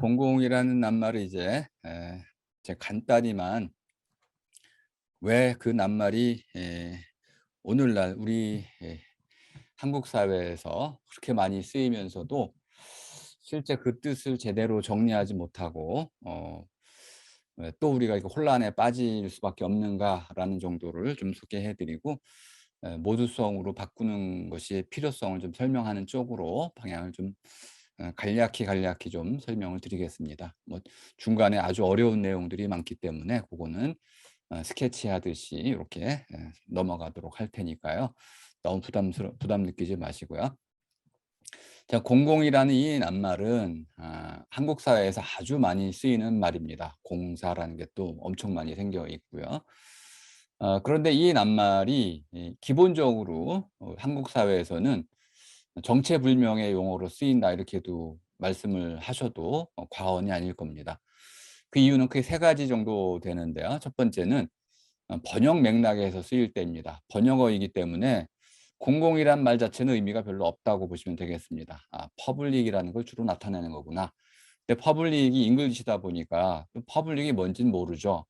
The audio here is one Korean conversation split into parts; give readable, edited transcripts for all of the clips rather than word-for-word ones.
공공이라는 낱말을 이제 간단히만 왜 그 낱말이 오늘날 우리 한국 사회에서 그렇게 많이 쓰이면서도 실제 그 뜻을 제대로 정리하지 못하고 또 우리가 이거 혼란에 빠질 수밖에 없는가라는 정도를 좀 소개해 드리고, 모두성으로 바꾸는 것이 필요성을 좀 설명하는 쪽으로 방향을 좀 간략히 좀 설명을 드리겠습니다. 뭐 중간에 아주 어려운 내용들이 많기 때문에 그거는 스케치하듯이 이렇게 넘어가도록 할 테니까요. 너무 부담 느끼지 마시고요. 자, 공공이라는 이 낱말은 한국 사회에서 아주 많이 쓰이는 말입니다. 공사라는 게 또 엄청 많이 생겨 있고요. 그런데 이 낱말이 기본적으로 한국 사회에서는 정체불명의 용어로 쓰인다 이렇게도 말씀을 하셔도 과언이 아닐 겁니다. 그 이유는 크게 세 가지 정도 되는데요. 첫 번째는 번역 맥락에서 쓰일 때입니다. 번역어이기 때문에 공공이란 말 자체는 의미가 별로 없다고 보시면 되겠습니다. 퍼블릭이라는 걸 주로 나타내는 거구나. 근데 퍼블릭이 잉글리시다 보니까 퍼블릭이 뭔진 모르죠.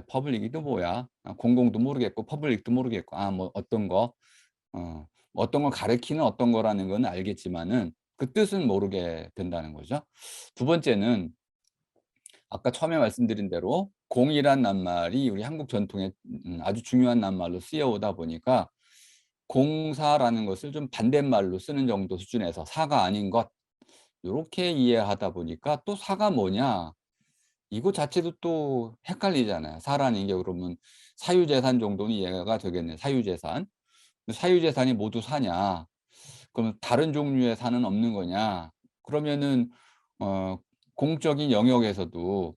퍼블릭이 또 뭐야? 공공도 모르겠고 퍼블릭도 모르겠고 뭐 어떤 거 어떤 걸 가리키는 어떤 거라는 건 알겠지만은 그 뜻은 모르게 된다는 거죠. 두 번째는 아까 처음에 말씀드린 대로 공이란 낱말이 우리 한국 전통에 아주 중요한 낱말로 쓰여오다 보니까 공사라는 것을 좀 반대말로 쓰는 정도 수준에서 사가 아닌 것 요렇게 이해하다 보니까 또 사가 뭐냐 이거 자체도 또 헷갈리잖아요. 사라는 게 그러면 사유재산 정도는 이해가 되겠네. 사유재산. 사유재산이 모두 사냐? 그러면 다른 종류의 사는 없는 거냐? 그러면은 어 공적인 영역에서도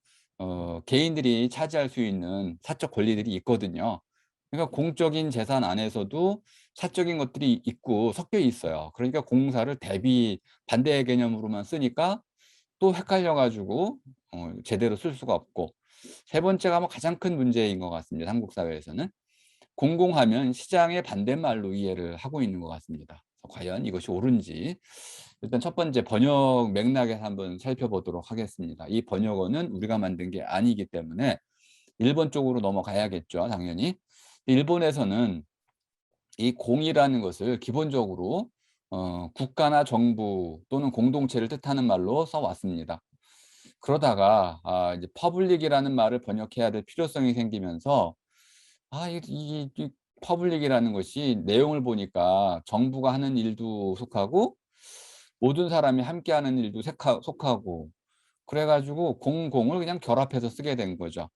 개인들이 차지할 수 있는 사적 권리들이 있거든요. 그러니까 공적인 재산 안에서도 사적인 것들이 있고 섞여 있어요. 그러니까 공사를 대비 반대의 개념으로만 쓰니까 또 헷갈려 가지고 제대로 쓸 수가 없고, 세 번째가 뭐 가장 큰 문제인 것 같습니다, 한국 사회에서는. 공공하면 시장의 반대말로 이해를 하고 있는 것 같습니다. 과연 이것이 옳은지 일단 첫 번째 번역 맥락에서 한번 살펴보도록 하겠습니다. 이 번역어는 우리가 만든 게 아니기 때문에 일본 쪽으로 넘어가야겠죠, 당연히. 일본에서는 이 공이라는 것을 기본적으로 국가나 정부 또는 공동체를 뜻하는 말로 써 왔습니다. 그러다가 이제 퍼블릭이라는 말을 번역해야 될 필요성이 생기면서 이 퍼블릭이라는 것이 내용을 보니까 정부가 하는 일도 속하고 모든 사람이 함께하는 일도 속하고 그래 가지고 공공을 그냥 결합해서 쓰게 된 거죠.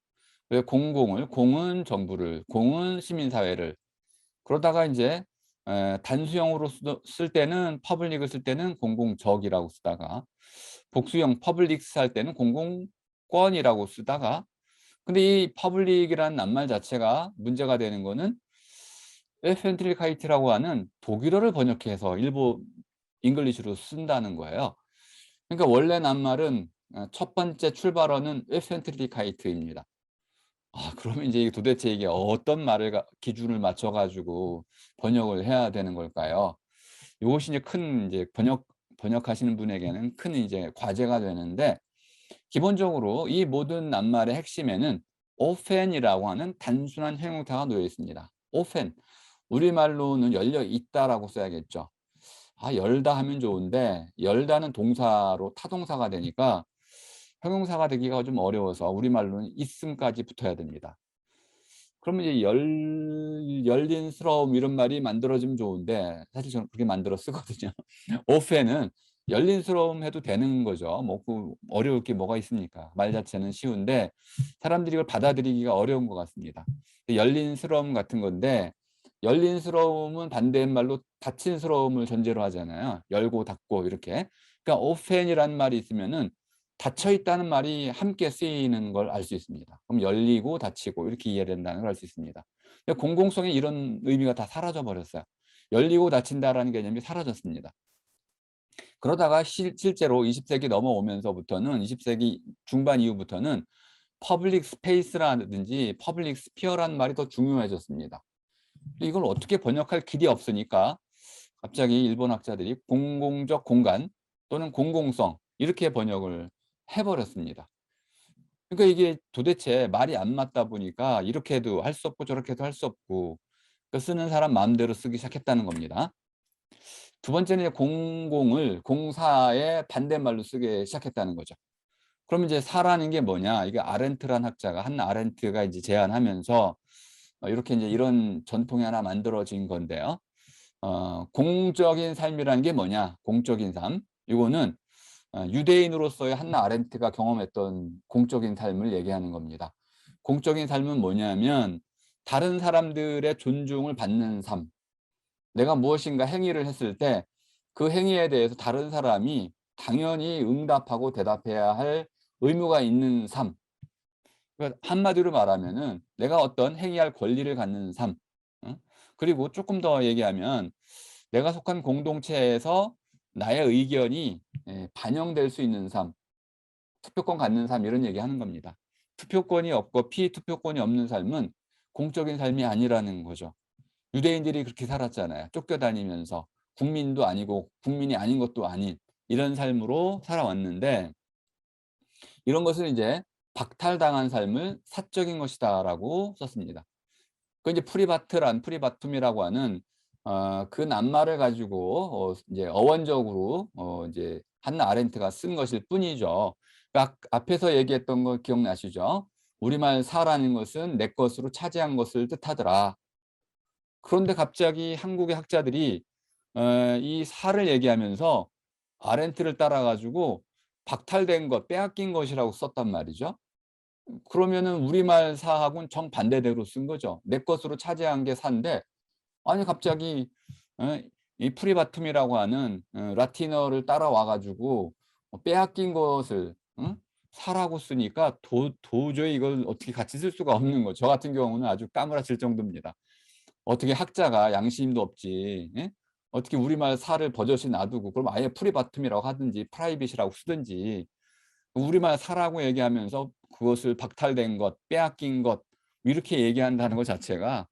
왜 공공을 공은 정부를 공은 시민사회를 그러다가 인제 단수형으로 쓸 때는 퍼블릭을 쓸 때는 공공적이라고 쓰다가 복수형 퍼블릭스 할 때는 공공권이라고 쓰다가 근데 이 퍼블릭이라는 낱말 자체가 문제가 되는 거는 에펜트리카이트라고 하는 독일어를 번역해서 일본 잉글리시로 쓴다는 거예요. 그러니까 원래 낱말은 첫 번째 출발어는 에펜트리카이트입니다. 그러면 이제 이게 도대체 이게 어떤 말을 기준을 맞춰 가지고 번역을 해야 되는 걸까요? 요것이 이제 큰 이제 번역하시는 분에게는 큰 이제 과제가 되는데, 기본적으로 이 모든 낱말의 핵심에는 오펜이라고 하는 단순한 형용사가 놓여 있습니다. 오펜. 우리말로는 열려 있다라고 써야겠죠. 열다 하면 좋은데 열다는 동사로 타동사가 되니까 형용사가 되기가 좀 어려워서 우리말로는 있음까지 붙어야 됩니다. 그러면 이제 열린스러움 이런 말이 만들어지면 좋은데 사실 저는 그렇게 만들어 쓰거든요. 오페는 열린스러움 해도 되는 거죠. 뭐 어려울 게 뭐가 있습니까? 말 자체는 쉬운데 사람들이 이걸 받아들이기가 어려운 것 같습니다. 열린스러움 같은 건데 열린스러움은 반대말로 닫힌스러움을 전제로 하잖아요. 열고 닫고 이렇게. 그러니까 오펜이라는 말이 있으면은 닫혀 있다는 말이 함께 쓰이는 걸 알 수 있습니다. 그럼 열리고 닫히고 이렇게 이해된다는 걸 알 수 있습니다. 근데 공공성에 이런 의미가 다 사라져 버렸어요. 열리고 닫힌다라는 개념이 사라졌습니다. 그러다가 실제로 20 세기 넘어오면서부터는 20 세기 중반 이후부터는 퍼블릭 스페이스라든지 퍼블릭 스피어라는 말이 더 중요해졌습니다. 이걸 어떻게 번역할 길이 없으니까 갑자기 일본 학자들이 공공적 공간 또는 공공성 이렇게 번역을 해 버렸습니다. 그러니까 이게 도대체 말이 안 맞다 보니까 이렇게도 할 수 없고 저렇게도 할 수 없고 그 쓰는 사람 마음대로 쓰기 시작했다는 겁니다. 두 번째는 이제 공공을 공사의 반대말로 쓰기 시작했다는 거죠. 그럼 이제 사라는 게 뭐냐? 이게 아렌트라는 학자가 한나 아렌트가 이제 제안하면서 이렇게 이제 이런 전통이 하나 만들어진 건데요. 공적인 삶이라는 게 뭐냐? 공적인 삶. 이거는 유대인으로서의 한나 아렌트가 경험했던 공적인 삶을 얘기하는 겁니다. 공적인 삶은 뭐냐면 다른 사람들의 존중을 받는 삶. 내가 무엇인가 행위를 했을 때 그 행위에 대해서 다른 사람이 당연히 응답하고 대답해야 할 의무가 있는 삶. 그러니까 한마디로 말하면은 내가 어떤 행위할 권리를 갖는 삶. 어? 그리고 조금 더 얘기하면 내가 속한 공동체에서 나의 의견이 반영될 수 있는 삶, 투표권 갖는 삶 이런 얘기하는 겁니다. 투표권이 없고 피투표권이 없는 삶은 공적인 삶이 아니라는 거죠. 유대인들이 그렇게 살았잖아요. 쫓겨다니면서 국민도 아니고 국민이 아닌 것도 아닌 이런 삶으로 살아왔는데 이런 것을 이제 박탈당한 삶을 사적인 것이다라고 썼습니다. 그 이제 프리바트란 프리바툼이라고 하는 그 낱말을 가지고 이제 어원적으로 이제 한나 아렌트가 쓴 것일 뿐이죠. 그러니까 앞에서 얘기했던 거 기억나시죠? 우리말 사라는 것은 내 것으로 차지한 것을 뜻하더라. 그런데 갑자기 한국의 학자들이 이 사를 얘기하면서 아렌트를 따라 가지고 박탈된 것, 빼앗긴 것이라고 썼단 말이죠. 그러면은 우리말 사하고는 정반대대로 쓴 거죠. 내 것으로 차지한 게 사인데 아니 갑자기 어 이 프리바툼이라고 하는 라틴어를 따라와 가지고 빼앗긴 것을 사라고 쓰니까 도저히 이걸 어떻게 같이 쓸 수가 없는 거죠. 저 같은 경우는 아주 까무라칠 정도입니다. 어떻게 학자가 양심도 없지 예? 어떻게 우리말 사를 버젓이 놔두고 그럼 아예 프리바툼이라고 하든지 프라이빗이라고 쓰든지 우리말 사라고 얘기하면서 그것을 박탈된 것, 빼앗긴 것 이렇게 얘기한다는 것 자체가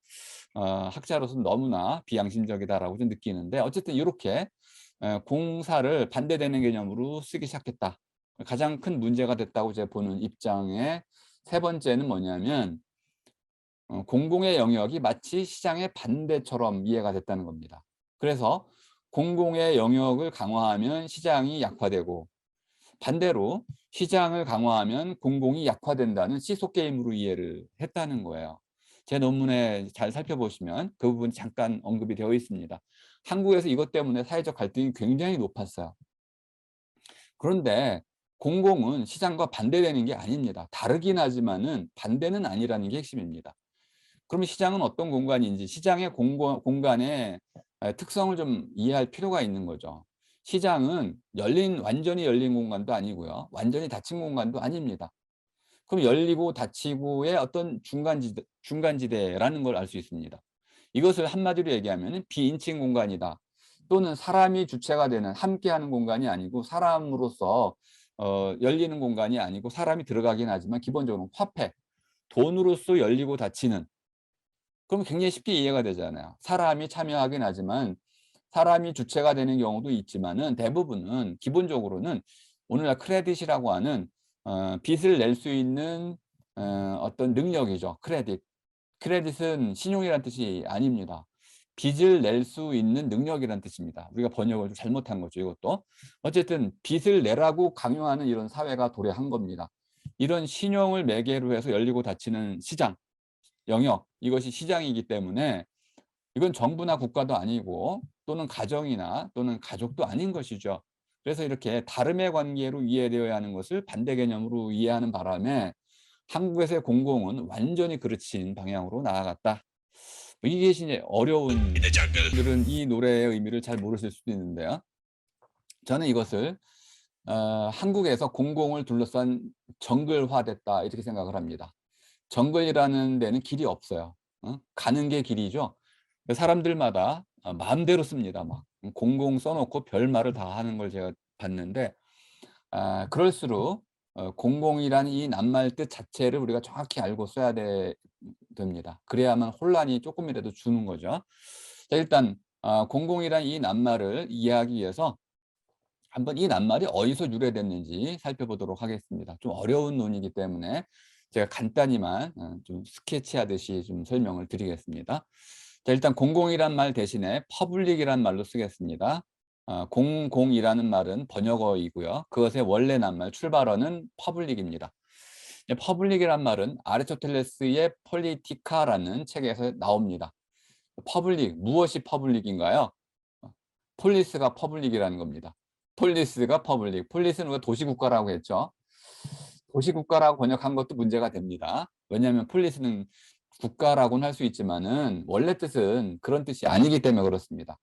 학자로서는 너무나 비양심적이다라고 좀 느끼는데 어쨌든 이렇게 공사를 반대되는 개념으로 쓰기 시작했다. 가장 큰 문제가 됐다고 제가 보는 입장의 세 번째는 뭐냐면 공공의 영역이 마치 시장의 반대처럼 이해가 됐다는 겁니다. 그래서 공공의 영역을 강화하면 시장이 약화되고 반대로 시장을 강화하면 공공이 약화된다는 시소 게임으로 이해를 했다는 거예요. 제 논문에 잘 살펴보시면 그 부분이 잠깐 언급이 되어 있습니다. 한국에서 이것 때문에 사회적 갈등이 굉장히 높았어요. 그런데 공공은 시장과 반대되는 게 아닙니다. 다르긴 하지만은 반대는 아니라는 게 핵심입니다. 그러면 시장은 어떤 공간인지 시장의 공간의 특성을 좀 이해할 필요가 있는 거죠. 시장은 완전히 열린 공간도 아니고요. 완전히 닫힌 공간도 아닙니다. 그럼 열리고 닫히고의 어떤 중간지대라는 걸 알 수 있습니다. 이것을 한마디로 얘기하면 비인칭 공간이다. 또는 사람이 주체가 되는 함께하는 공간이 아니고 사람으로서 열리는 공간이 아니고 사람이 들어가긴 하지만 기본적으로 화폐, 돈으로서 열리고 닫히는 그럼 굉장히 쉽게 이해가 되잖아요. 사람이 참여하긴 하지만 사람이 주체가 되는 경우도 있지만은 대부분은 기본적으로는 오늘날 크레딧이라고 하는 빚을 낼 수 있는 어떤 능력이죠. 크레딧. 크레딧은 신용이란 뜻이 아닙니다. 빚을 낼 수 있는 능력이란 뜻입니다. 우리가 번역을 좀 잘못한 거죠, 이것도. 어쨌든 빚을 내라고 강요하는 이런 사회가 도래한 겁니다. 이런 신용을 매개로 해서 열리고 닫히는 시장, 영역, 이것이 시장이기 때문에 이건 정부나 국가도 아니고 또는 가정이나 또는 가족도 아닌 것이죠. 그래서 이렇게 다름의 관계로 이해되어야 하는 것을 반대 개념으로 이해하는 바람에 한국에서의 공공은 완전히 그르친 방향으로 나아갔다. 이게 이제 어려운 분들은 이 노래의 의미를 잘 모르실 수도 있는데요. 저는 이것을 한국에서 공공을 둘러싼 정글화됐다 이렇게 생각을 합니다. 정글이라는 데는 길이 없어요. 가는 게 길이죠. 사람들마다 마음대로 씁니다. 막 공공 써 놓고 별말을 다 하는 걸 제가 봤는데 그럴수록 공공이라는 이 낱말 뜻 자체를 우리가 정확히 알고 써야 됩니다. 그래야만 혼란이 조금이라도 주는 거죠. 자 일단 공공이란 이 낱말을 이해하기 위해서 한번 이 낱말이 어디서 유래됐는지 살펴보도록 하겠습니다. 좀 어려운 논이기 때문에 제가 간단히만 좀 스케치하듯이 좀 설명을 드리겠습니다. 자, 일단 공공이란 말 대신에 퍼블릭이란 말로 쓰겠습니다. 공공이라는 말은 번역어이고요. 그것의 원래 낱말 출발어는 퍼블릭입니다. 퍼블릭이란 말은 아리스토텔레스의 폴리티카라는 책에서 나옵니다. 퍼블릭, 무엇이 퍼블릭인가요? 폴리스가 퍼블릭이라는 겁니다. 폴리스가 퍼블릭. 폴리스는 우리가 도시국가라고 했죠. 도시국가라고 번역한 것도 문제가 됩니다. 왜냐하면 폴리스는 국가라고는 할 수 있지만은 원래 뜻은 그런 뜻이 아니기 때문에 그렇습니다.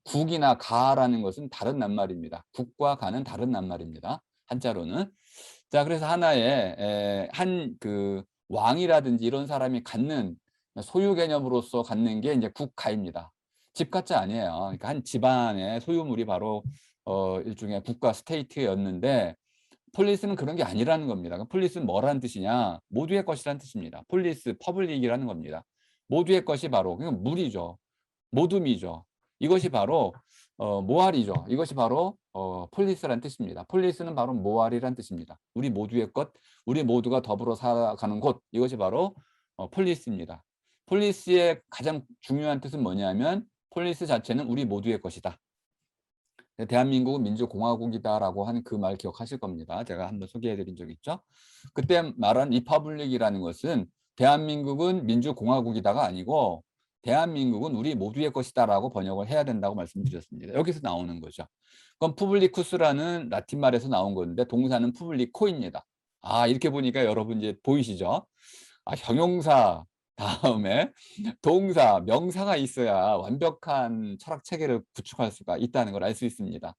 국이나 가라는 것은 다른 낱말입니다. 국과 가는 다른 낱말입니다. 한자로는. 자, 그래서 하나의 한 그 왕이라든지 이런 사람이 갖는 소유 개념으로서 갖는 게 이제 국가입니다. 집가자 아니에요. 그러니까 한 집안의 소유물이 바로 일종의 국가 스테이트였는데 폴리스는 그런 게 아니라는 겁니다. 폴리스는 뭐라는 뜻이냐? 모두의 것이라는 뜻입니다. 폴리스, 퍼블릭이라는 겁니다. 모두의 것이 바로 그냥 물이죠. 모둠이죠. 이것이 바로 모알이죠. 이것이 바로 폴리스란 뜻입니다. 폴리스는 바로 모알이란 뜻입니다. 우리 모두의 것, 우리 모두가 더불어 살아가는 곳, 이것이 바로 폴리스입니다. 폴리스의 가장 중요한 뜻은 뭐냐면 폴리스 자체는 우리 모두의 것이다. 대한민국은 민주공화국이다라고 하는 그 말 기억하실 겁니다. 제가 한번 소개해드린 적 있죠. 그때 말한 리퍼블릭이라는 것은 대한민국은 민주공화국이다가 아니고 대한민국은 우리 모두의 것이다라고 번역을 해야 된다고 말씀드렸습니다. 여기서 나오는 거죠. 그럼 푸블리쿠스라는 라틴 말에서 나온 건데 동사는 푸블리코입니다. 이렇게 보니까 여러분 이제 보이시죠? 형용사 다음에 동사, 명사가 있어야 완벽한 철학 체계를 구축할 수가 있다는 걸 알 수 있습니다.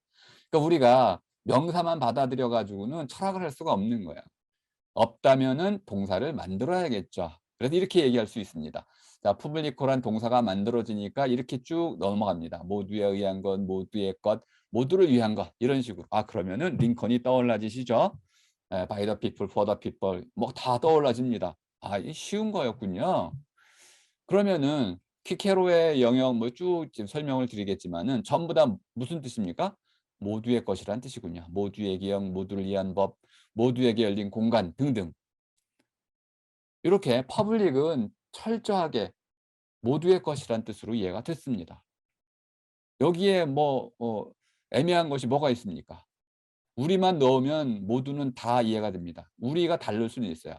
그러니까 우리가 명사만 받아들여 가지고는 철학을 할 수가 없는 거예요. 없다면은 동사를 만들어야겠죠. 그래서 이렇게 얘기할 수 있습니다. 자, 푸블리코란 동사가 만들어지니까 이렇게 쭉 넘어갑니다. 모두에 의한 것, 모두의 것, 모두를 위한 것 이런 식으로. 그러면은 링컨이 떠올라지시죠? by the people, for the people 뭐 다 떠올라집니다. 이 쉬운 거였군요. 그러면은 키케로의 영역 뭐 쭉 지금 설명을 드리겠지만은 전부 다 무슨 뜻입니까? 모두의 것이란 뜻이군요. 모두의 기억, 모두를 위한 법, 모두에게 열린 공간 등등. 이렇게 퍼블릭은 철저하게 모두의 것이란 뜻으로 이해가 됐습니다. 여기에 뭐 애매한 것이 뭐가 있습니까? 우리만 넣으면 모두는 다 이해가 됩니다. 우리가 다를 수는 있어요.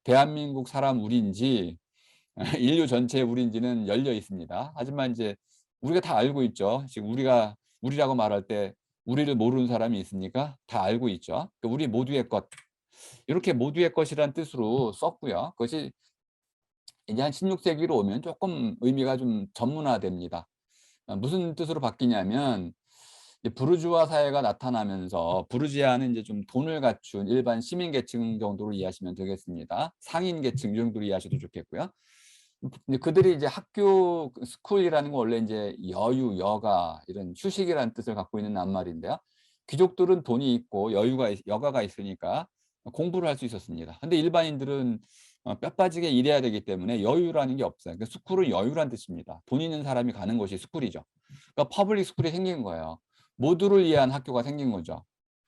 대한민국 사람 우리인지 인류 전체 우리인지는 열려 있습니다. 하지만 이제 우리가 다 알고 있죠. 지금 우리가 우리라고 말할 때 우리를 모르는 사람이 있습니까? 다 알고 있죠. 그러니까 우리 모두의 것. 이렇게 모두의 것이란 뜻으로 썼고요. 그것이 이제 한 16세기로 오면 조금 의미가 좀 전문화됩니다. 무슨 뜻으로 바뀌냐면 부르주아 사회가 나타나면서 부르주아는 이제 좀 돈을 갖춘 일반 시민 계층 정도로 이해하시면 되겠습니다. 상인 계층 정도로 이해하셔도 좋겠고요. 그들이 이제 학교 스쿨이라는 건 원래 이제 여유, 여가 이런 휴식이라는 뜻을 갖고 있는 낱말인데요. 귀족들은 돈이 있고 여가가 있으니까 공부를 할 수 있었습니다. 근데 일반인들은 뼈 빠지게 일해야 되기 때문에 여유라는 게 없어요. 그러니까 스쿨은 여유란 뜻입니다. 돈 있는 사람이 가는 곳이 스쿨이죠. 그러니까 퍼블릭 스쿨이 생긴 거예요. 모두를 위한 학교가 생긴 거죠.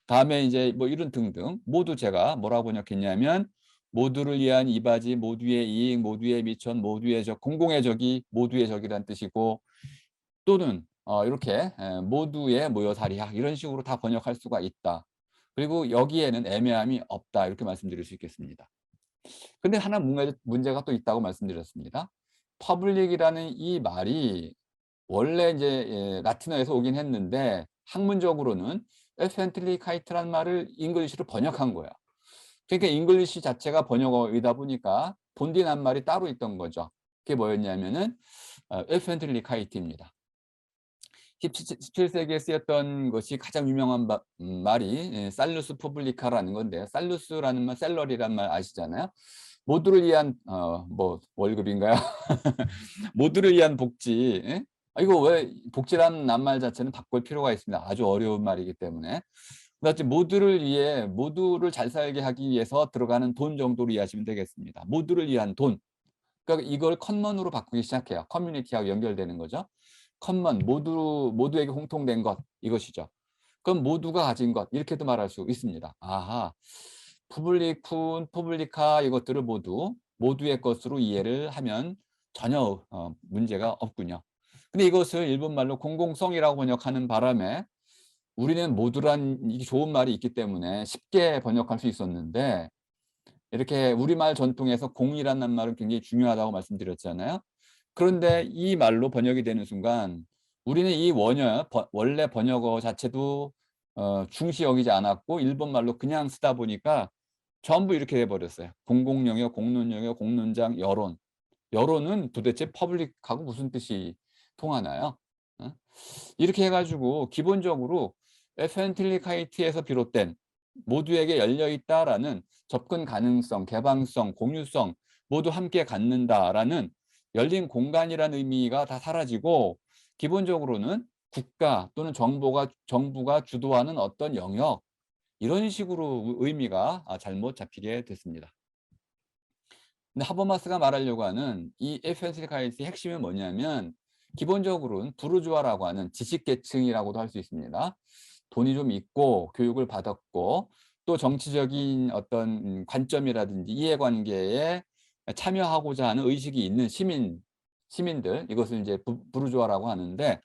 다음에 이제 뭐 이런 등등 모두 제가 뭐라고 번역했냐면 모두를 위한 이바지, 모두의 이익, 모두의 미천, 모두의 적, 공공의 적이 모두의 적이란 뜻이고 또는 이렇게 모두의 모여살이야 이런 식으로 다 번역할 수가 있다. 그리고 여기에는 애매함이 없다 이렇게 말씀드릴 수 있겠습니다. 근데 하나 문제가 또 있다고 말씀드렸습니다. 퍼블릭이라는 이 말이 원래 이제 라틴어에서 오긴 했는데 학문적으로는 에펜틀리카이트라는 말을 잉글리시로 번역한 거예요. 그러니까 잉글리시 자체가 번역어이다 보니까 본디 낱말이 따로 있던 거죠. 그게 뭐였냐면은 에펜틀리카이트입니다. 17세기에 쓰였던 것이 가장 유명한 말이 살루스 푸블리카라는 건데 살루스라는 말, 셀러리라는 말 아시잖아요. 모두를 위한 뭐 월급인가요? 모두를 위한 복지. 예? 이거 왜 복지라는 낱말 자체는 바꿀 필요가 있습니다. 아주 어려운 말이기 때문에. 그다지 모두를 위해 모두를 잘 살게 하기 위해서 들어가는 돈 정도로 이해하시면 되겠습니다. 모두를 위한 돈. 그러니까 이걸 컨먼으로 바꾸기 시작해요. 커뮤니티하고 연결되는 거죠. 컨먼 모두에게 공통된 것 이것이죠. 그럼 모두가 가진 것 이렇게도 말할 수 있습니다. 아하. 푸블리쿤, 포블리카 이것들을 모두의 것으로 이해를 하면 전혀 문제가 없군요. 근데 이것을 일본말로 공공성이라고 번역하는 바람에 우리는 모두란 이게 좋은 말이 있기 때문에 쉽게 번역할 수 있었는데 이렇게 우리말 전통에서 공이라는 말은 굉장히 중요하다고 말씀드렸잖아요. 그런데 이 말로 번역이 되는 순간 우리는 이 원래 번역어 자체도 중시 여기지 않았고 일본말로 그냥 쓰다 보니까 전부 이렇게 돼 버렸어요. 공공영역, 공론영역, 공론장, 여론. 여론은 도대체 퍼블릭하고 무슨 뜻이 통하나요? 어? 이렇게 해 가지고 기본적으로 에펜틸리카이트에서 비롯된 모두에게 열려 있다라는 접근 가능성, 개방성, 공유성 모두 함께 갖는다라는 열린 공간이라는 의미가 다 사라지고 기본적으로는 국가 또는 정부가 주도하는 어떤 영역 이런 식으로 의미가 잘못 잡히게 됐습니다. 근데 하버마스가 말하려고 하는 이 에펜실카이트의 핵심이 뭐냐면 기본적으로는 부르주아라고 하는 지식계층이라고도 할 수 있습니다. 돈이 좀 있고 교육을 받았고 또 정치적인 어떤 관점이라든지 이해관계에 참여하고자 하는 의식이 있는 시민들 이것을 이제 부르주아라고 하는데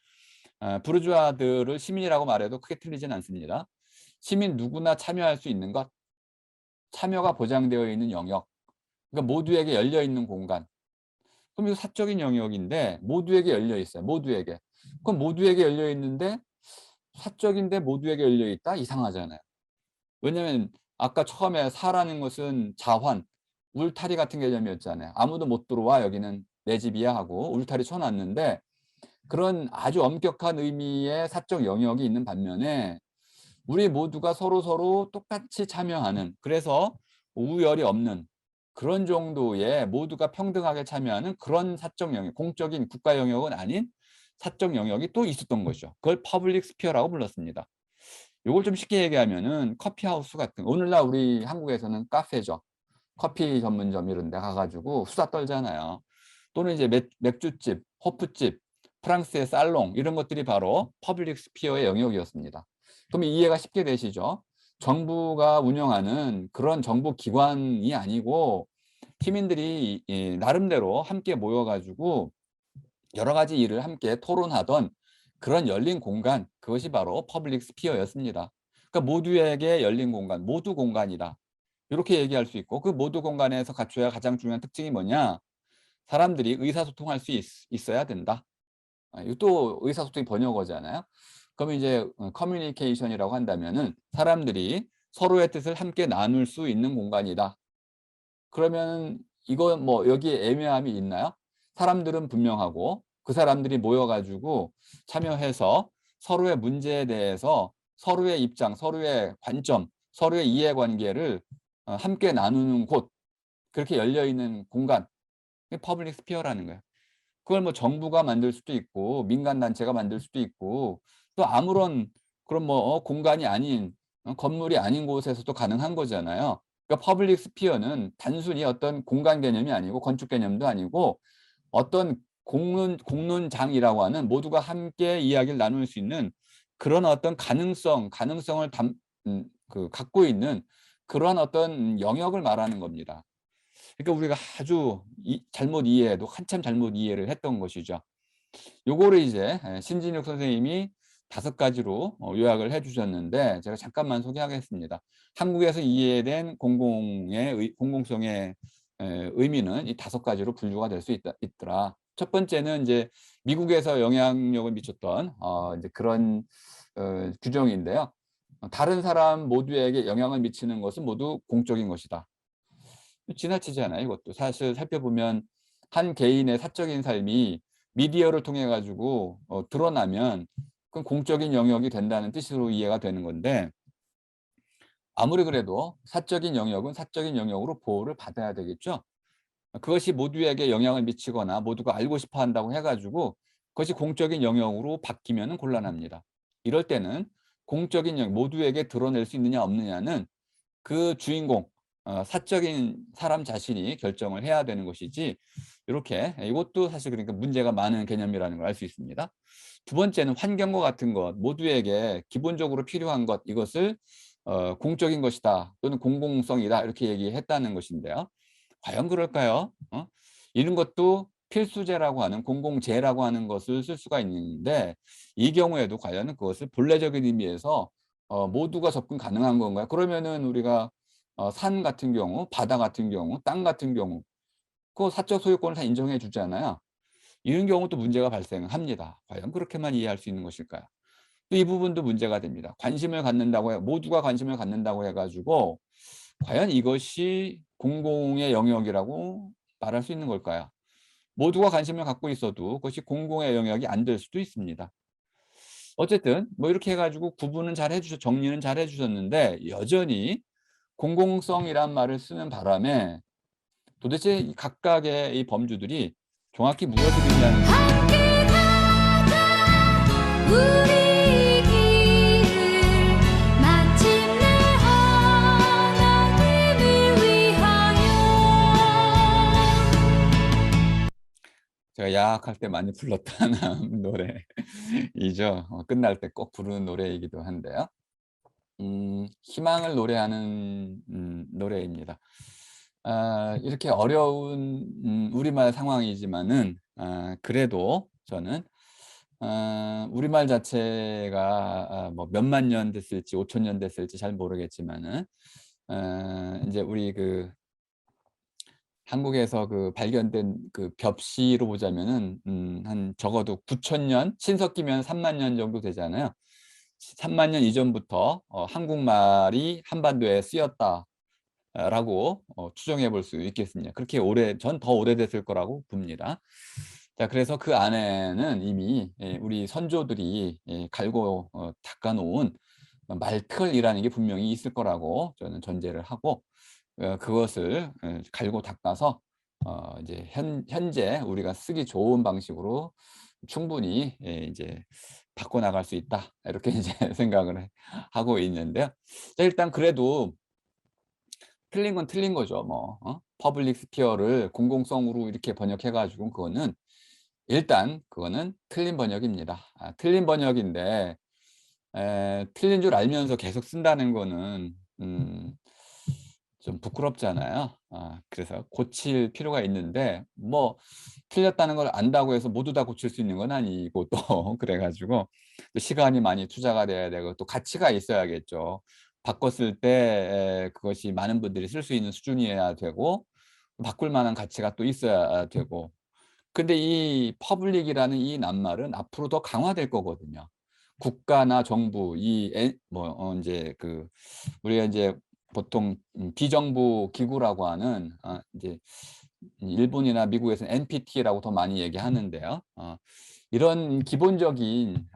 부르주아들을 시민이라고 말해도 크게 틀리진 않습니다. 시민 누구나 참여할 수 있는 것, 참여가 보장되어 있는 영역, 그러니까 모두에게 열려 있는 공간. 그럼 이거 사적인 영역인데 모두에게 열려 있어요. 모두에게. 그럼 모두에게 열려 있는데 사적인데 모두에게 열려 있다? 이상하잖아요. 왜냐하면 아까 처음에 사라는 것은 자환, 울타리 같은 개념이었잖아요. 아무도 못 들어와 여기는 내 집이야 하고 울타리 쳐놨는데 그런 아주 엄격한 의미의 사적 영역이 있는 반면에 우리 모두가 서로서로 똑같이 참여하는 그래서 우열이 없는 그런 정도의 모두가 평등하게 참여하는 그런 사적 영역, 공적인 국가 영역은 아닌 사적 영역이 또 있었던 것이죠. 그걸 퍼블릭 스피어라고 불렀습니다. 요걸 좀 쉽게 얘기하면은 커피하우스 같은 오늘날 우리 한국에서는 카페죠. 커피 전문점 이런 데 가 가지고 수다 떨잖아요. 또는 이제 맥주집, 호프집, 프랑스의 살롱 이런 것들이 바로 퍼블릭 스피어의 영역이었습니다. 그럼 이해가 쉽게 되시죠? 정부가 운영하는 그런 정부 기관이 아니고 시민들이 나름대로 함께 모여 가지고 여러 가지 일을 함께 토론하던 그런 열린 공간 그것이 바로 퍼블릭 스피어였습니다. 그러니까 모두에게 열린 공간, 모두 공간이다. 이렇게 얘기할 수 있고 그 모두 공간에서 갖춰야 가장 중요한 특징이 뭐냐? 사람들이 의사소통할 수 있어야 된다. 이거 또 의사소통이 번역어잖아요. 그러면 이제 커뮤니케이션이라고 한다면은 사람들이 서로의 뜻을 함께 나눌 수 있는 공간이다. 그러면 이거 뭐 여기에 애매함이 있나요? 사람들은 분명하고 그 사람들이 모여 가지고 참여해서 서로의 문제에 대해서 서로의 입장, 서로의 관점, 서로의 이해관계를 함께 나누는 곳 그렇게 열려 있는 공간 그게 퍼블릭 스피어라는 거예요. 그걸 뭐 정부가 만들 수도 있고 민간 단체가 만들 수도 있고 또 아무런 그런 뭐 공간이 아닌 건물이 아닌 곳에서도 가능한 거잖아요. 그러니까 퍼블릭 스피어는 단순히 어떤 공간 개념이 아니고 건축 개념도 아니고 어떤 공론장이라고 하는 모두가 함께 이야기를 나눌 수 있는 그런 어떤 가능성을 갖고 있는 그런 어떤 영역을 말하는 겁니다. 그러니까 우리가 아주 잘못 이해해도 한참 잘못 이해를 했던 것이죠. 요거를 이제 신진욱 선생님이 5가지로 요약을 해 주셨는데 제가 잠깐만 소개하겠습니다. 한국에서 이해된 공공성의 의미는 이 5가지로 분류가 될 수 있더라. 첫 번째는 이제 미국에서 영향력을 미쳤던 이제 그런 규정인데요. 다른 사람 모두에게 영향을 미치는 것은 모두 공적인 것이다. 지나치잖아요, 이것도. 사실 살펴보면 한 개인의 사적인 삶이 미디어를 통해 가지고 드러나면 그건 공적인 영역이 된다는 뜻으로 이해가 되는 건데 아무리 그래도 사적인 영역은 사적인 영역으로 보호를 받아야 되겠죠. 그것이 모두에게 영향을 미치거나 모두가 알고 싶어 한다고 해 가지고 그것이 공적인 영역으로 바뀌면은 곤란합니다. 이럴 때는 공적인 영역 모두에게 드러낼 수 있느냐 없느냐는 그 주인공 사적인 사람 자신이 결정을 해야 되는 것이지 이렇게 이것도 사실 그러니까 문제가 많은 개념이라는 걸 알 수 있습니다. 두 번째는 환경과 같은 것, 모두에게 기본적으로 필요한 것, 이것을 공적인 것이다 또는 공공성이다 이렇게 얘기했다는 것인데요. 과연 그럴까요? 이런 것도 필수제라고 하는 공공재라고 하는 것을 쓸 수가 있는데 이 경우에도 과연 그것을 본래적인 의미에서 모두가 접근 가능한 건가요? 그러면은 우리가 산 같은 경우, 바다 같은 경우, 땅 같은 경우 그 사적 소유권을 다 인정해 주잖아요. 이런 경우도 문제가 발생합니다. 과연 그렇게만 이해할 수 있는 것일까요? 또 이 부분도 문제가 됩니다. 관심을 갖는다고 해 모두가 관심을 갖는다고 해 가지고 과연 이것이 공공의 영역이라고 말할 수 있는 걸까요? 모두가 관심을 갖고 있어도 그것이 공공의 영역이 안 될 수도 있습니다. 어쨌든 뭐 이렇게 해 가지고 구분은 잘 해 주셨 정리는 잘 해 주셨는데 여전히 공공성이란 말을 쓰는 바람에 도대체 이 각각의 이 범주들이 정확히 무엇을 의미하는지 함께 가자 우리 길을 마침내 하나님을 위하여. 제가 야학할 때 많이 불렀던 노래이죠. 끝날 때 꼭 부르는 노래이기도 한데요. 희망을 노래하는 노래입니다. 이렇게 어려운 우리말 상황이지만은 그래도 저는 우리말 자체가 뭐 몇만 년 됐을지 5천 년 됐을지 잘 모르겠지만은 인제 우리 그 한국에서 그 발견된 그 벽시로 보자면은 한 적어도 9천 년, 신석기면 3만 년 정도 되잖아요. 3만 년 이전부터 한국말이 한반도에 쓰였다 라고 추정해 볼 수 있겠습니다. 그렇게 오래 전 더 오래됐을 거라고 봅니다. 자 그래서 그 안에는 이미 우리 선조들이 갈고 닦아 놓은 말틀이라는 게 분명히 있을 거라고 저는 전제를 하고 그것을 갈고 닦아서 이제 현재 우리가 쓰기 좋은 방식으로 충분히 이제 바꿔 나갈 수 있다. 이렇게 이제 생각을 하고 있는데요. 자 일단 그래도 틀린 건 틀린 거죠. 뭐 퍼블릭 스피어를 공공성으로 이렇게 번역해 가지고 그거는 일단 그거는 틀린 번역입니다. 틀린 번역인데 틀린 줄 알면서 계속 쓴다는 거는 좀 부끄럽잖아요. 그래서 고칠 필요가 있는데 뭐 틀렸다는 걸 안다고 해서 모두 다 고칠 수 있는 건 아니고 또 그래 가지고 또 시간이 많이 투자가 돼야 되고 또 가치가 있어야겠죠. 바꿨을 때 그것이 많은 분들이 쓸 수 있는 수준이어야 되고 바꿀 만한 가치가 또 있어야 되고 근데 이 퍼블릭이라는 이 낱말은 앞으로 더 강화될 거거든요. 국가나 정부 이 뭐 인제 그 우리가 인제 보통 비정부 기구라고 하는 인제 일본이나 미국에서는 NPT라고 더 많이 얘기하는데요. 이런 기본적인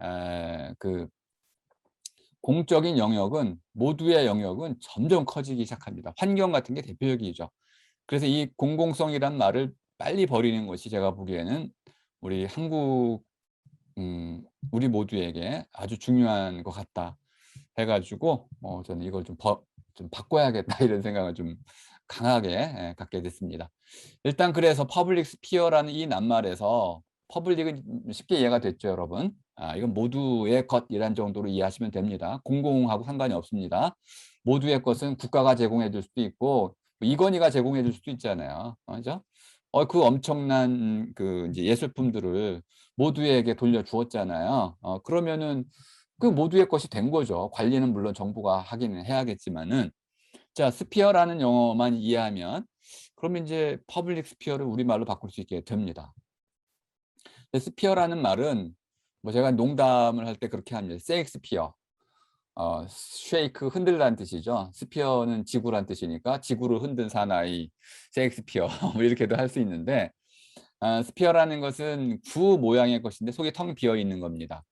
그 공적인 영역은 모두의 영역은 점점 커지기 시작합니다. 환경 같은 게 대표적이죠. 그래서 이 공공성이란 말을 빨리 버리는 것이 제가 보기에는 우리 한국 우리 모두에게 아주 중요한 것 같다 해 가지고 저는 이걸 좀 바꿔야겠다 이런 생각을 좀 강하게 갖게 됐습니다. 일단 그래서 퍼블릭 스피어라는 이 낱말에서 퍼블릭은 쉽게 이해가 됐죠, 여러분. 이건 모두의 것이란 정도로 이해하시면 됩니다. 공공하고 상관이 없습니다. 모두의 것은 국가가 제공해 줄 수도 있고 이건희가 제공해 줄 수도 있잖아요. 그죠? 그 엄청난 그 인제 예술품들을 모두에게 돌려 주었잖아요. 그러면은 그 모두의 것이 된 거죠. 관리는 물론 정부가 하기는 해야겠지만은. 자 스피어라는 용어만 이해하면 그러면 인제 퍼블릭 스피어를 우리말로 바꿀 수 있게 됩니다. 근데 스피어라는 말은 뭐 제가 농담을 할 때 그렇게 합니다. 셰익스피어. 쉐이크 흔들다는 뜻이죠. 스피어는 지구란 뜻이니까 지구를 흔든 사나이 셰익스피어 뭐 이렇게도 할 수 있는데 스피어라는 것은 구 모양의 것인데 속이 텅 비어 있는 겁니다.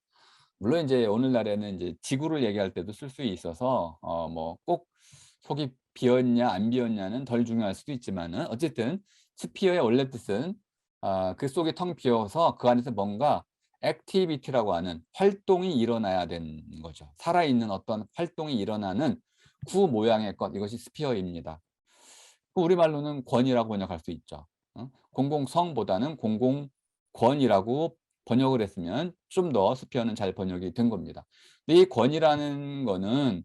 물론 인제 오늘날에는 인제 지구를 얘기할 때도 쓸 수 있어서 뭐 꼭 속이 비었냐 안 비었냐는 덜 중요할 수도 있지만은 어쨌든 스피어의 원래 뜻은 그 속이 텅 비어서 그 안에서 뭔가 액티비티라고 하는 활동이 일어나야 되는 거죠. 살아있는 어떤 활동이 일어나는 구 모양의 것 이것이 스피어입니다. 그 우리말로는 권이라고 번역할 수 있죠. 공공성보다는 공공권이라고 번역을 했으면 좀 더 스피어는 잘 번역이 된 겁니다. 근데 이 권이라는 거는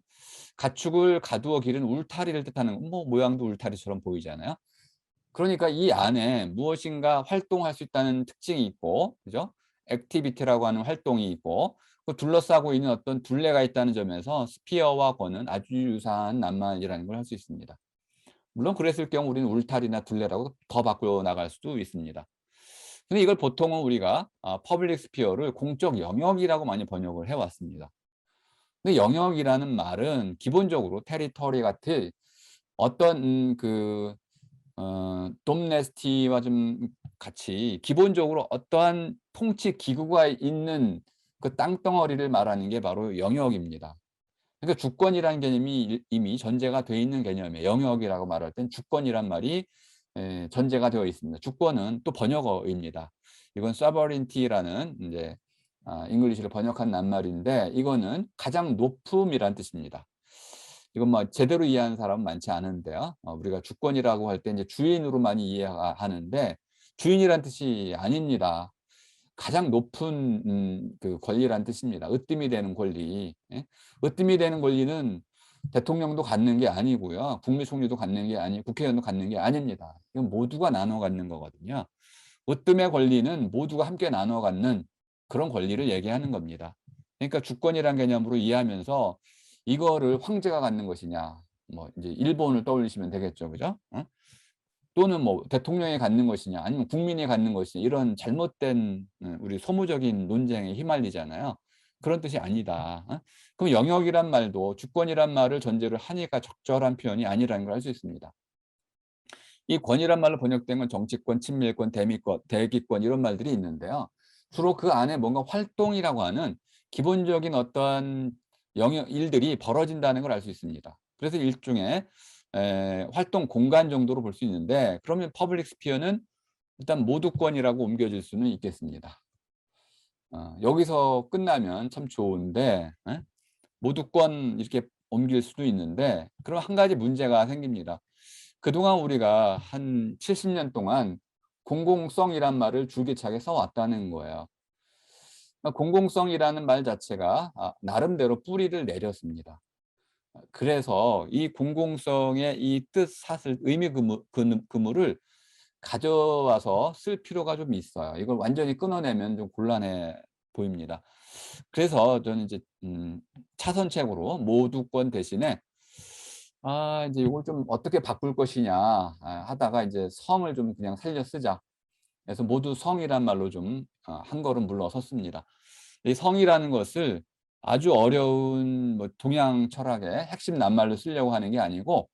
가축을 가두어 기른 울타리를 뜻하는, 뭐 모양도 울타리처럼 보이잖아요. 그러니까 이 안에 무엇인가 활동할 수 있다는 특징이 있고, 그죠? 액티비티라고 하는 활동이 있고, 그 둘러싸고 있는 어떤 둘레가 있다는 점에서 스피어와 권은 아주 유사한 낱말이라는 걸 할 수 있습니다. 물론 그랬을 경우 우리는 울타리나 둘레라고 더 바꿔 나갈 수도 있습니다. 근데 이걸 보통은 우리가 퍼블릭 스피어를 공적 영역이라고 많이 번역을 해 왔습니다. 근데 영역이라는 말은 기본적으로 테리토리 같은 어떤 돔네스티와 좀 같이 기본적으로 어떠한 통치 기구가 있는 그 땅덩어리를 말하는 게 바로 영역입니다. 그러니까 주권이라는 개념이 이미 전제가 돼 있는 개념이에요. 영역이라고 말할 땐 주권이란 말이 전제가 되어 있습니다. 주권은 또 번역어입니다. 이건 sovereignty라는 이제 잉글리시를 번역한 낱말인데, 이거는 가장 높음이란 뜻입니다. 이건 뭐 제대로 이해하는 사람은 많지 않은데요. 우리가 주권이라고 할 때 이제 주인으로 많이 이해하는데, 주인이란 뜻이 아닙니다. 가장 높은 그 권리란 뜻입니다. 으뜸이 되는 권리. 예? 으뜸이 되는 권리는 대통령도 갖는 게 아니고요. 국무총리도 갖는 게 아니고 국회의원도 갖는 게 아닙니다. 이건 모두가 나눠 갖는 거거든요. 으뜸의 권리는 모두가 함께 나눠 갖는 그런 권리를 얘기하는 겁니다. 그러니까 주권이란 개념으로 이해하면서 이거를 황제가 갖는 것이냐, 뭐 이제 일본을 떠올리시면 되겠죠, 그죠? 또는 뭐 대통령이 갖는 것이냐, 아니면 국민이 갖는 것이냐, 이런 잘못된 우리 소모적인 논쟁에 휘말리잖아요. 그런 뜻이 아니다. 그럼 영역이란 말도 주권이란 말을 전제로 하니까 적절한 표현이 아니라는 걸 알 수 있습니다. 이 권이란 말로 번역된 건 정치권, 친밀권, 대기권 이런 말들이 있는데요. 주로 그 안에 뭔가 활동이라고 하는 기본적인 어떠한 일들이 벌어진다는 걸 알 수 있습니다. 그래서 일종의 활동 공간 정도로 볼 수 있는데, 그러면 퍼블릭 스피어는 일단 모두권이라고 옮겨질 수는 있겠습니다. 여기서 끝나면 참 좋은데, 모두권 이렇게 옮길 수도 있는데, 그럼 한 가지 문제가 생깁니다. 그동안 우리가 한 70년 동안 공공성이란 말을 줄기차게 써왔다는 거예요. 공공성이라는 말 자체가 나름대로 뿌리를 내렸습니다. 그래서 이 공공성의 이 뜻, 사슬, 의미 그물을 가져와서 쓸 필요가 좀 있어요. 이걸 완전히 끊어내면 좀 곤란해 보입니다. 그래서 저는 이제 차선책으로 모두권 대신에 이제 이걸 좀 어떻게 바꿀 것이냐 하다가 이제 성을 좀 그냥 살려 쓰자. 그래서 모두 성이란 말로 좀 한 걸음 물러섰습니다. 이 성이라는 것을 아주 어려운 뭐 동양 철학의 핵심 낱말로 쓰려고 하는 게 아니고,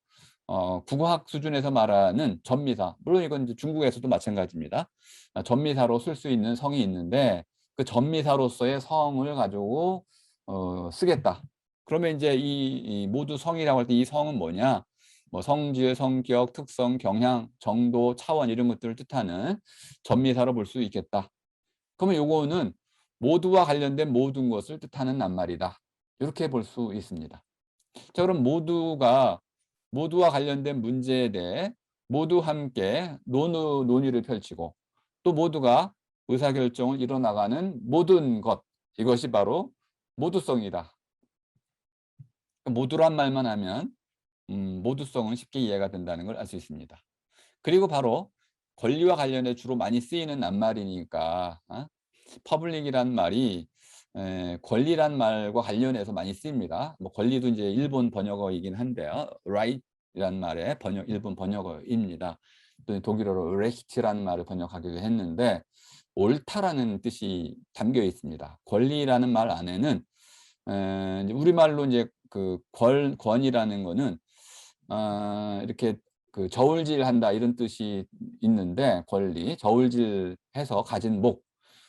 국어학 수준에서 말하는 전미사, 물론 이건 이제 중국에서도 마찬가지입니다. 전미사로 쓸 수 있는 성이 있는데, 그 전미사로서의 성을 가지고 쓰겠다. 그러면 이제 이 모두 성이라고 할 때 이 성은 뭐냐? 뭐 성질, 성격, 특성, 경향, 정도, 차원 이런 것들을 뜻하는 전미사로 볼 수 있겠다. 그러면 요거는 모두와 관련된 모든 것을 뜻하는 낱말이다. 이렇게 볼 수 있습니다. 자, 그럼 모두와 관련된 문제에 대해 모두 함께 논의를 펼치고, 또 모두가 의사결정을 이뤄나가는 모든 것, 이것이 바로 모두성이다. 모두란 말만 하면 모두성은 쉽게 이해가 된다는 걸 알 수 있습니다. 그리고 바로 권리와 관련해 주로 많이 쓰이는 낱말이니까 퍼블릭이란 말이 권리란 말과 관련해서 많이 쓰입니다. 뭐 권리도 이제 일본 번역어이긴 한데요. right이란 말의 일본 번역어입니다. 또 독일어로 recht라는 말을 번역하기도 했는데, 옳다라는 뜻이 담겨 있습니다. 권리라는 말 안에는 우리말로 이제 그 권이라는 거는 이렇게 그 저울질한다 이런 뜻이 있는데, 권리, 저울질해서 가진 목,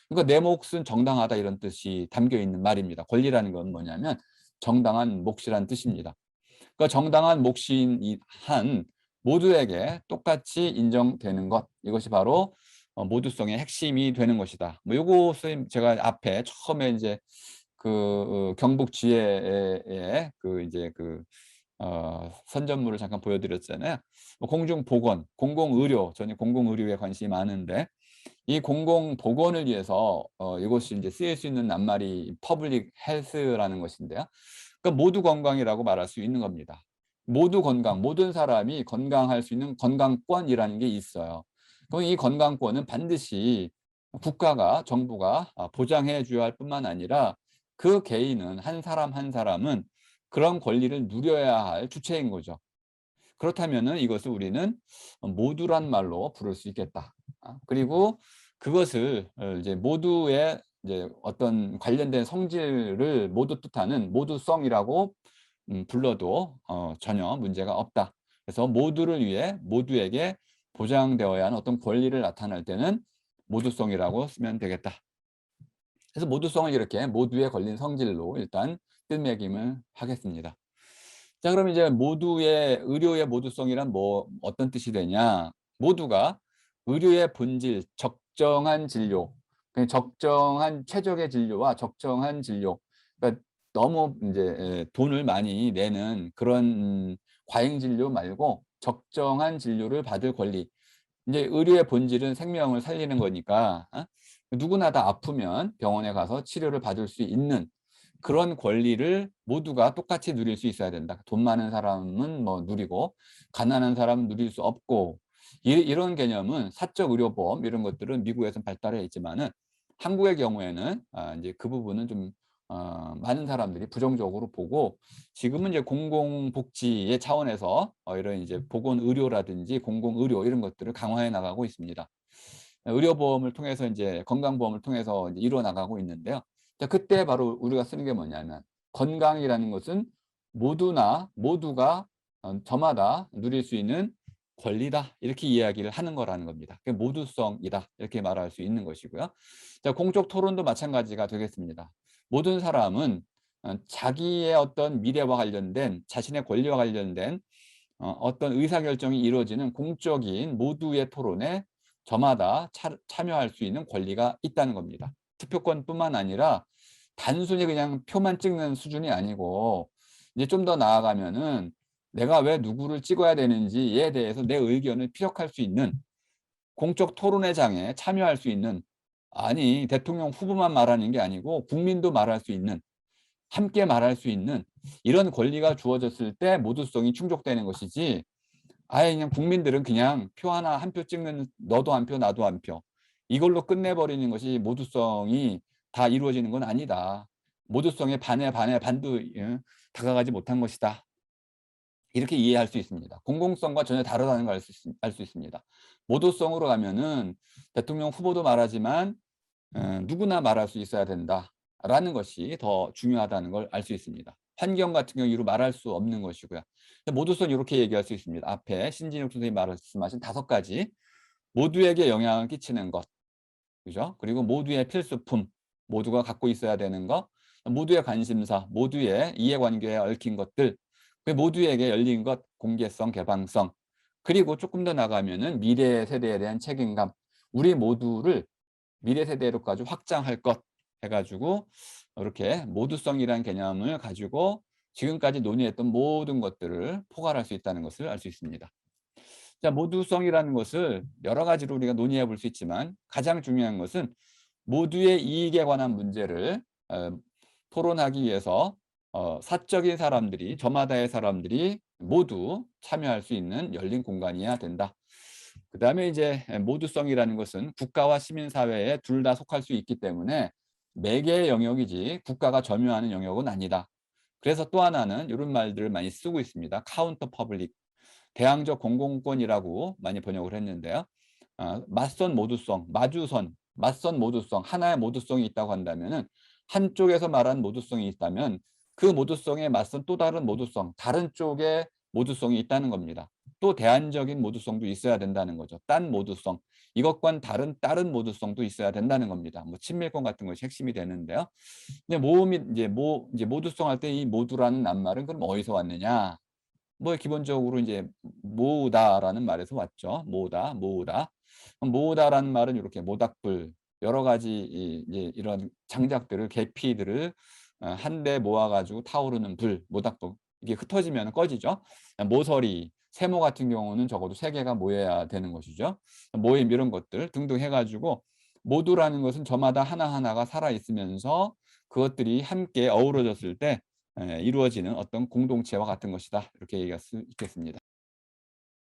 그러니까 내 몫은 정당하다 이런 뜻이 담겨 있는 말입니다. 권리라는 건 뭐냐면 정당한 몫이란 뜻입니다. 그러니까 정당한 몫인 한 모두에게 똑같이 인정되는 것, 이것이 바로 모두성의 핵심이 되는 것이다. 뭐 요것을 제가 앞에 처음에 이제 그 경북 지혜의 그 이제 그 선전물을 잠깐 보여드렸잖아요. 공중보건, 공공의료, 저는 공공의료에 관심이 많은데 이 공공보건을 위해서 이것이 이제 쓰일 수 있는 낱말이 public health라는 것인데요. 그러니까 모두 건강이라고 말할 수 있는 겁니다. 모두 건강, 모든 사람이 건강할 수 있는 건강권이라는 게 있어요. 그럼 이 건강권은 반드시 국가가, 정부가 보장해 줘야 할 뿐만 아니라 그 개인은 한 사람 한 사람은 그런 권리를 누려야 할 주체인 거죠. 그렇다면은 이것을 우리는 모두란 말로 부를 수 있겠다. 그리고 그것을 이제 모두의 이제 어떤 관련된 성질을 모두 뜻하는 모두성이라고 불러도 전혀 문제가 없다. 그래서 모두를 위해 모두에게 보장되어야 하는 어떤 권리를 나타낼 때는 모두성이라고 쓰면 되겠다. 그래서 모두성을 이렇게 모두에 걸린 성질로 일단 뜻매김을 하겠습니다. 자, 그럼 이제 모두의 의료의 모두성이란 어떤 뜻이 되냐? 모두가 의료의 본질, 적정한 진료, 적정한 최적의 진료와 적정한 진료. 그러니까 너무 이제 돈을 많이 내는 그런 과잉 진료 말고 적정한 진료를 받을 권리. 이제 의료의 본질은 생명을 살리는 거니까 누구나 다 아프면 병원에 가서 치료를 받을 수 있는 그런 권리를 모두가 똑같이 누릴 수 있어야 된다. 돈 많은 사람은 뭐 누리고 가난한 사람은 누릴 수 없고 이런 개념은 사적 의료보험 이런 것들은 미국에서는 발달해 있지만은 한국의 경우에는 이제 그 부분은 좀 많은 사람들이 부정적으로 보고 지금은 이제 공공복지의 차원에서 이런 이제 보건의료라든지 공공의료 이런 것들을 강화해 나가고 있습니다. 의료보험을 통해서 이제 건강보험을 통해서 이제 이루어 나가고 있는데요. 자, 그때 바로 우리가 쓰는 게 뭐냐면 건강이라는 것은 모두가 저마다 누릴 수 있는 권리다 이렇게 이야기를 하는 거라는 겁니다. 그게 모두성이다 이렇게 말할 수 있는 것이고요. 자, 공적 토론도 마찬가지가 되겠습니다. 모든 사람은 자기의 어떤 미래와 관련된 자신의 권리와 관련된 어떤 의사결정이 이루어지는 공적인 모두의 토론에 저마다 참여할 수 있는 권리가 있다는 겁니다. 투표권뿐만 아니라 단순히 그냥 표만 찍는 수준이 아니고 이제 좀 더 나아가면은 내가 왜 누구를 찍어야 되는지에 대해서 내 의견을 피력할 수 있는 공적 토론회 장에 참여할 수 있는 아니 대통령 후보만 말하는 게 아니고 국민도 말할 수 있는 함께 말할 수 있는 이런 권리가 주어졌을 때 모두성이 충족되는 것이지 아예 그냥 국민들은 그냥 표 하나 한 표 찍는 너도 한 표 나도 한 표 이걸로 끝내버리는 것이 모두성이 다 이루어지는 건 아니다. 모두성의 반에 반도 다가가지 못한 것이다. 이렇게 이해할 수 있습니다. 공공성과 전혀 다르다는 걸 알 수 있습니다. 모두성으로 가면은 대통령 후보도 말하지만 누구나 말할 수 있어야 된다라는 것이 더 중요하다는 걸 알 수 있습니다. 환경 같은 경우로 말할 수 없는 것이고요. 모두성 이렇게 얘기할 수 있습니다. 앞에 신진욱 선생님이 말씀하신 5가지 모두에게 영향을 끼치는 것, 그죠? 그리고 모두의 필수품, 모두가 갖고 있어야 되는 것, 모두의 관심사, 모두의 이해관계에 얽힌 것들, 모두에게 열린 것, 공개성, 개방성, 그리고 조금 더 나가면은 미래 세대에 대한 책임감, 우리 모두를 미래 세대로까지 확장할 것 해가지고 이렇게 모두성이라는 개념을 가지고 지금까지 논의했던 모든 것들을 포괄할 수 있다는 것을 알 수 있습니다. 자, 모두성이라는 것을 여러 가지로 우리가 논의해 볼 수 있지만 가장 중요한 것은 모두의 이익에 관한 문제를 토론하기 위해서 사적인 사람들이 저마다의 사람들이 모두 참여할 수 있는 열린 공간이어야 된다. 그 다음에 이제 모두성이라는 것은 국가와 시민사회에 둘 다 속할 수 있기 때문에 매개의 영역이지 국가가 점유하는 영역은 아니다. 그래서 또 하나는 이런 말들을 많이 쓰고 있습니다. 카운터 퍼블릭, 대항적 공공권이라고 많이 번역을 했는데요. 맞선 모두성, 맞선 모두성, 하나의 모두성이 있다고 한다면은 한쪽에서 말한 모두성이 있다면 그 모두성에 맞선 또 다른 모두성, 다른 쪽에 모두성이 있다는 겁니다. 또 대안적인 모두성도 있어야 된다는 거죠. 딴 모두성, 이것과는 다른 모두성도 있어야 된다는 겁니다. 뭐 친밀권 같은 것이 핵심이 되는데요. 근데 모음이 이제 모두성 할 때 이 모두라는 낱말은 그럼 어디서 왔느냐? 뭐 기본적으로 이제 모으다라는 말에서 왔죠. 모으다. 모으다라는 말은 이렇게 모닥불 여러 가지 이제 이런 장작들을 계피들을 한데 모아가지고 타오르는 불, 모닥불. 이게 흩어지면 꺼지죠. 모서리, 세모 같은 경우는 적어도 3개가 모여야 되는 것이죠. 모임 이런 것들 등등 해가지고 모두라는 것은 저마다 하나하나가 살아있으면서 그것들이 함께 어우러졌을 때 이루어지는 어떤 공동체와 같은 것이다. 이렇게 얘기할 수 있겠습니다.